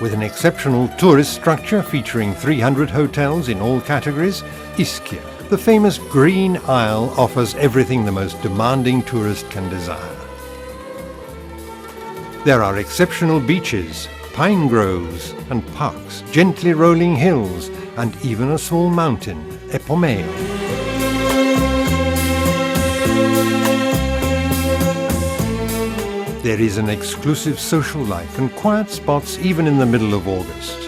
With an exceptional tourist structure featuring 300 hotels in all categories, Ischia, the famous Green Isle, offers everything the most demanding tourist can desire. There are exceptional beaches, pine groves and parks, gently rolling hills and even a small mountain, Epomeo. There is an exclusive social life and quiet spots even in the middle of August.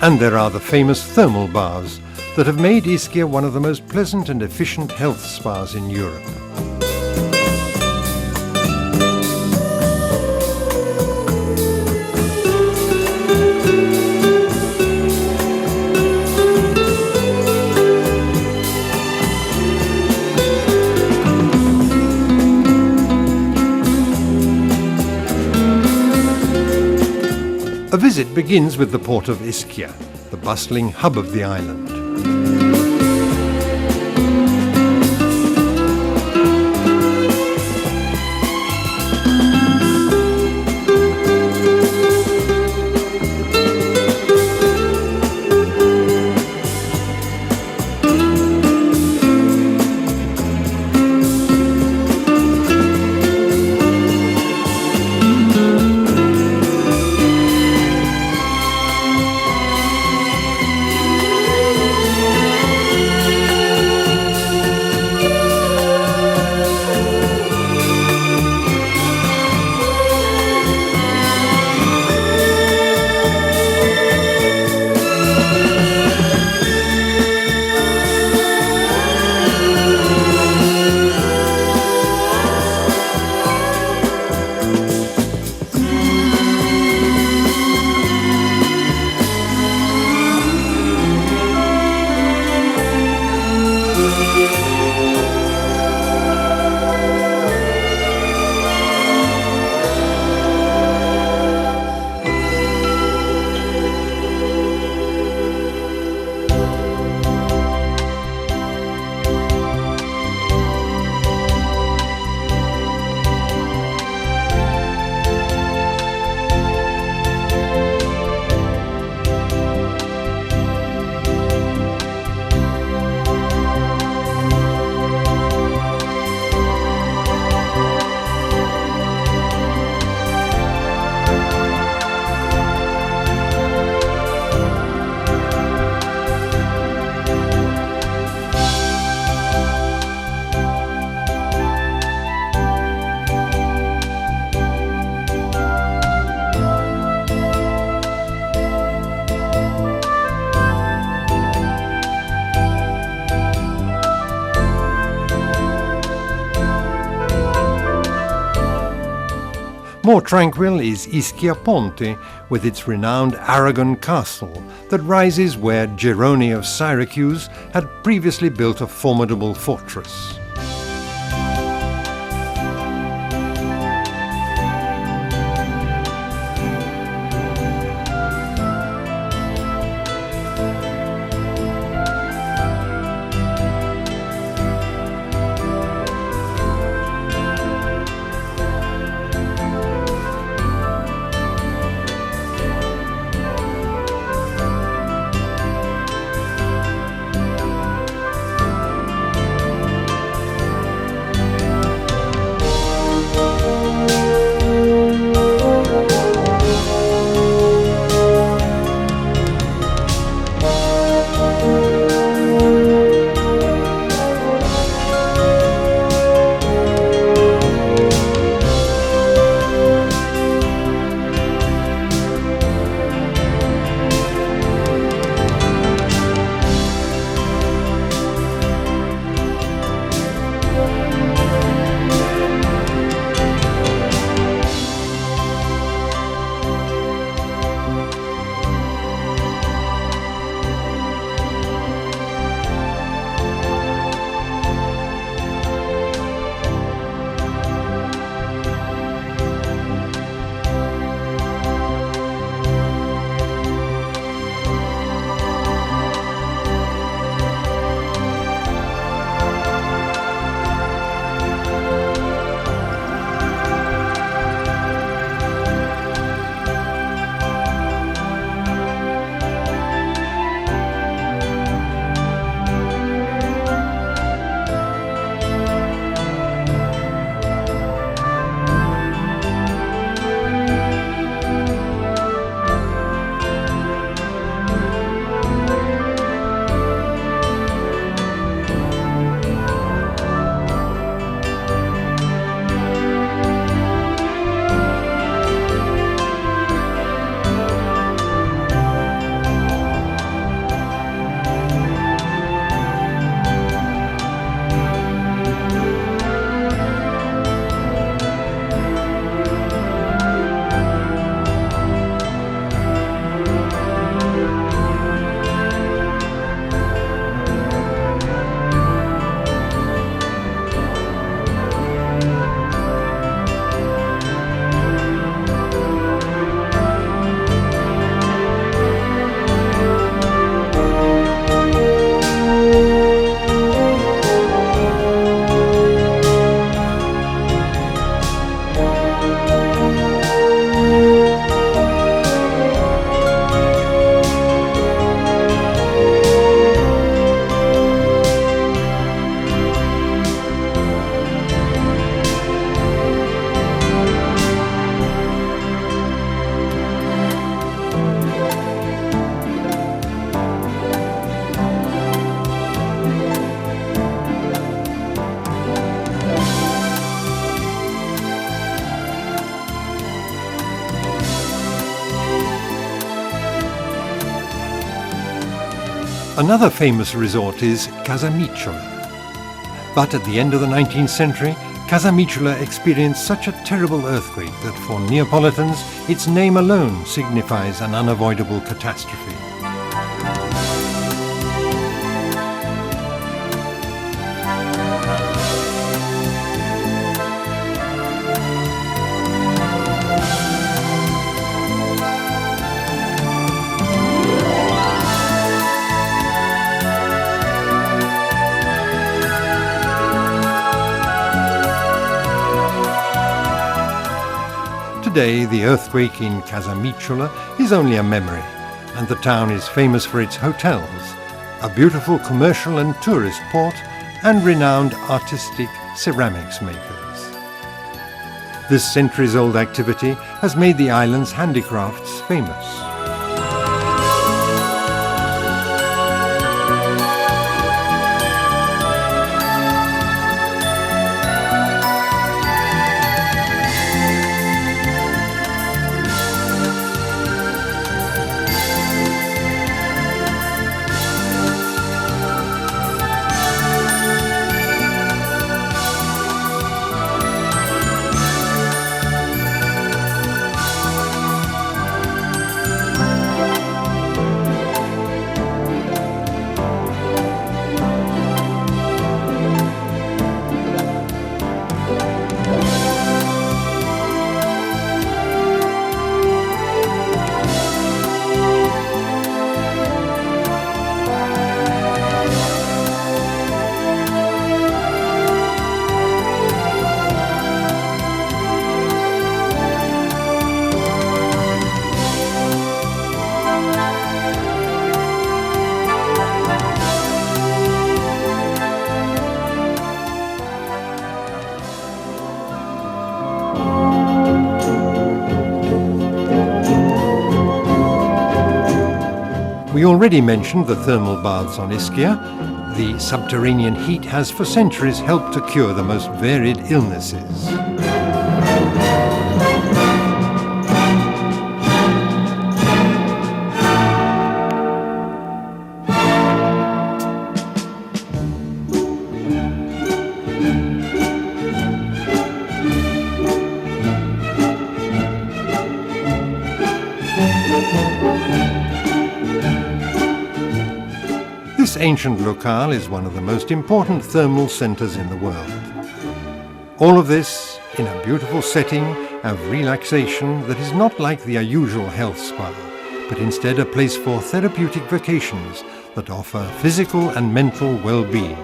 And there are the famous thermal baths that have made Ischia one of the most pleasant and efficient health spas in Europe. A visit begins with the port of Ischia, the bustling hub of the island. More tranquil is Ischia Porto, with its renowned Aragon castle that rises where Gerone of Siracusa had previously built a formidable fortress. Another famous resort is Casamicciola. But at the end of the 19th century, Casamicciola experienced such a terrible earthquake that for Neapolitans, its name alone signifies an unavoidable catastrophe. Today, the earthquake in Casamicciola is only a memory, and the town is famous for its hotels, a beautiful commercial and tourist port, and renowned artistic ceramics makers. This centuries-old activity has made the island's handicrafts famous. We already mentioned the thermal baths on Ischia. The subterranean heat has for centuries helped to cure the most varied illnesses. This ancient locale is one of the most important thermal centres in the world. All of this in a beautiful setting of relaxation that is not like the usual health spa, but instead a place for therapeutic vacations that offer physical and mental well-being.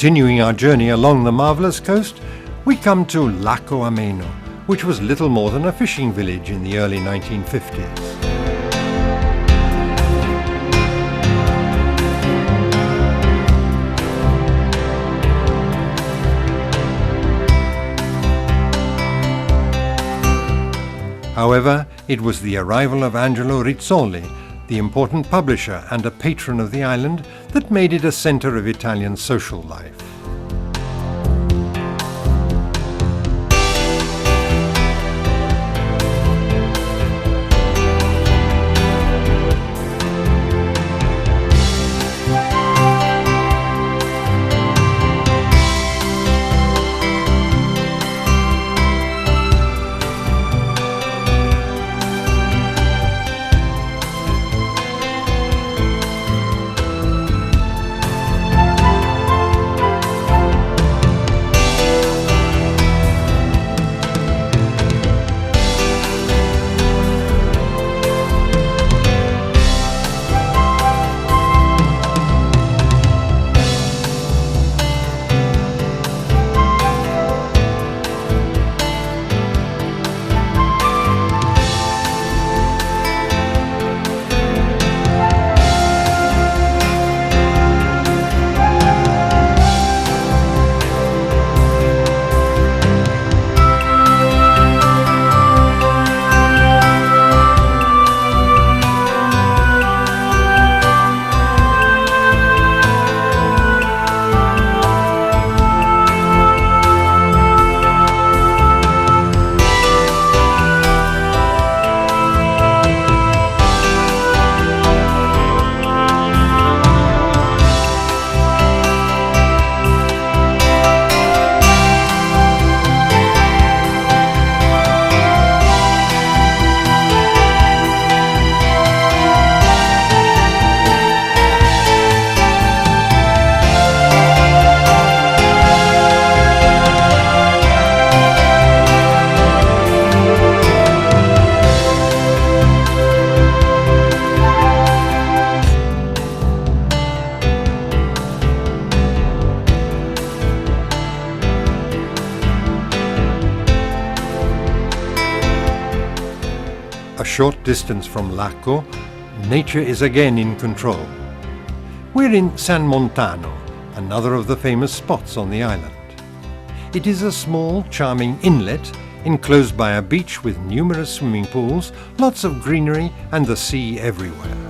Continuing our journey along the marvellous coast, we come to Lacco Ameno, which was little more than a fishing village in the early 1950s. However, it was the arrival of Angelo Rizzoli, the important publisher and a patron of the island, that made it a centre of Italian social life. short distance from Lacco, nature is again in control. We're in San Montano, another of the famous spots on the island. It is a small, charming inlet enclosed by a beach with numerous swimming pools, lots of greenery and the sea everywhere.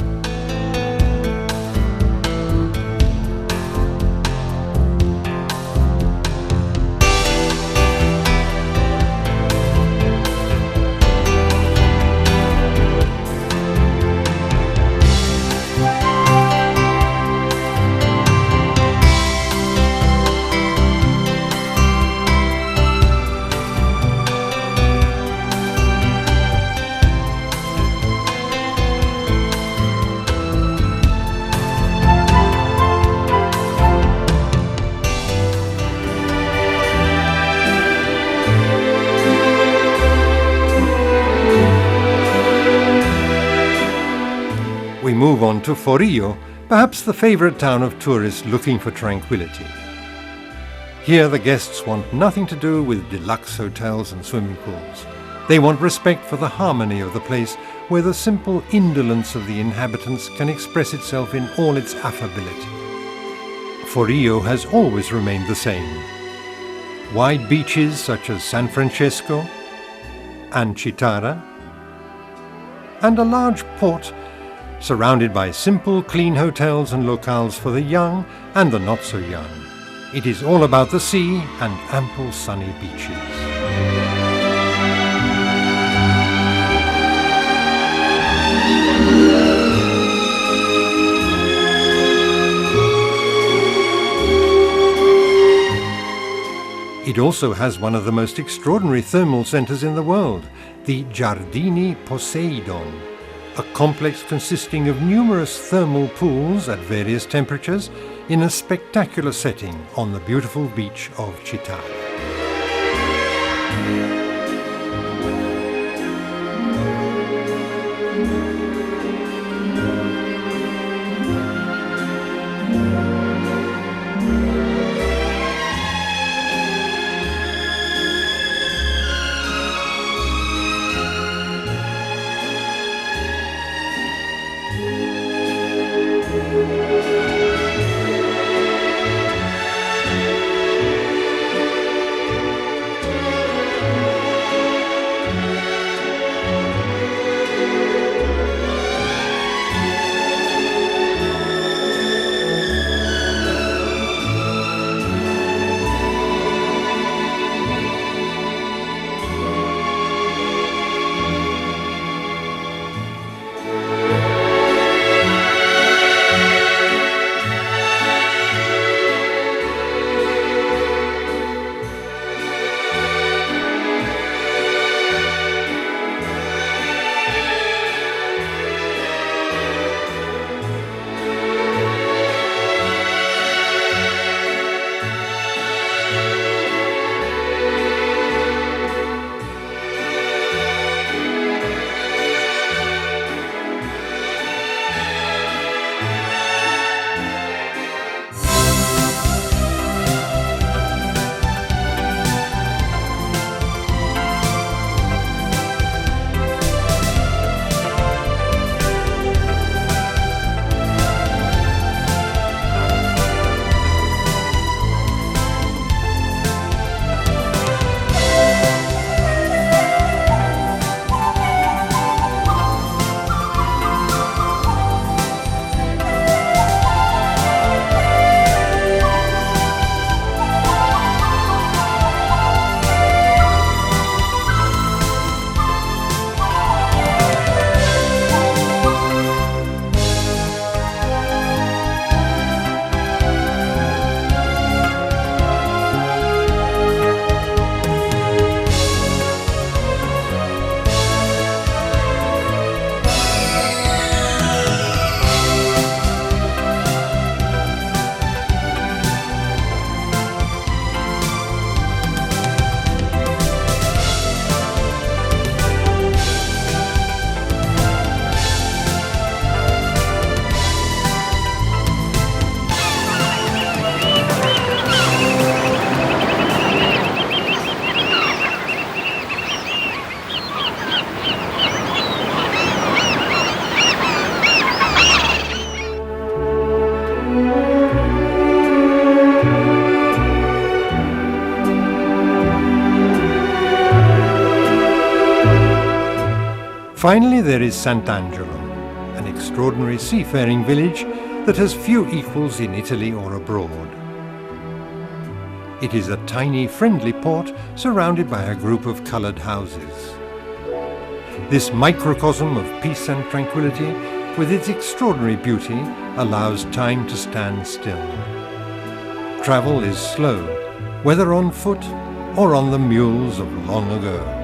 We move on to Forio, perhaps the favourite town of tourists looking for tranquility. Here the guests want nothing to do with deluxe hotels and swimming pools. They want respect for the harmony of the place, where the simple indolence of the inhabitants can express itself in all its affability. Forio has always remained the same. Wide beaches such as San Francesco and Chitara, and a large port surrounded by simple, clean hotels and locales for the young and the not so young. It is all about the sea and ample sunny beaches. It also has one of the most extraordinary thermal centres in the world, the Giardini Poseidon, a complex consisting of numerous thermal pools at various temperatures in a spectacular setting on the beautiful beach of Chitara. finally there is Sant'Angelo, an extraordinary seafaring village that has few equals in Italy or abroad. It is a tiny, friendly port surrounded by a group of coloured houses. This microcosm of peace and tranquility, with its extraordinary beauty, allows time to stand still. Travel is slow, whether on foot or on the mules of long ago.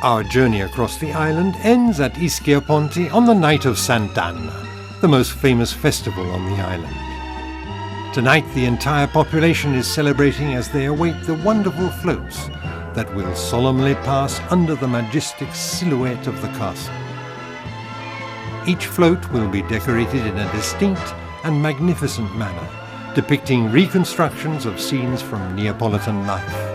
Our journey across the island ends at Ischia Porto on the night of Sant'Anna, the most famous festival on the island. Tonight the entire population is celebrating as they await the wonderful floats that will solemnly pass under the majestic silhouette of the castle. Each float will be decorated in a distinct and magnificent manner, depicting reconstructions of scenes from Neapolitan life.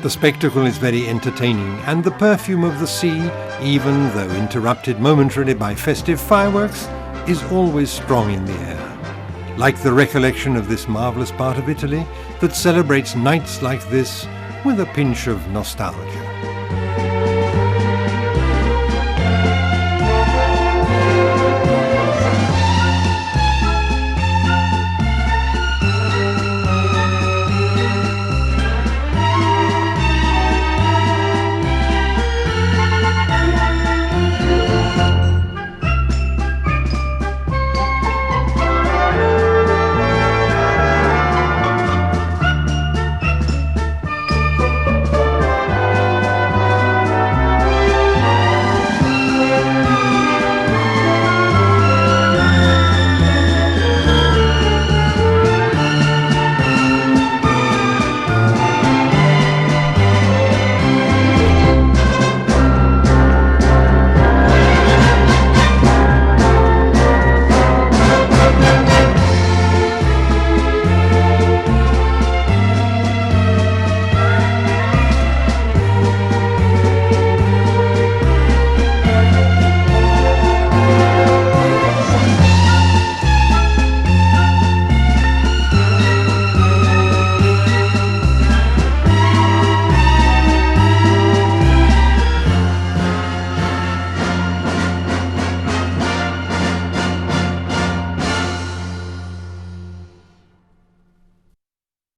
The spectacle is very entertaining, and the perfume of the sea, even though interrupted momentarily by festive fireworks, is always strong in the air, like the recollection of this marvellous part of Italy that celebrates nights like this with a pinch of nostalgia.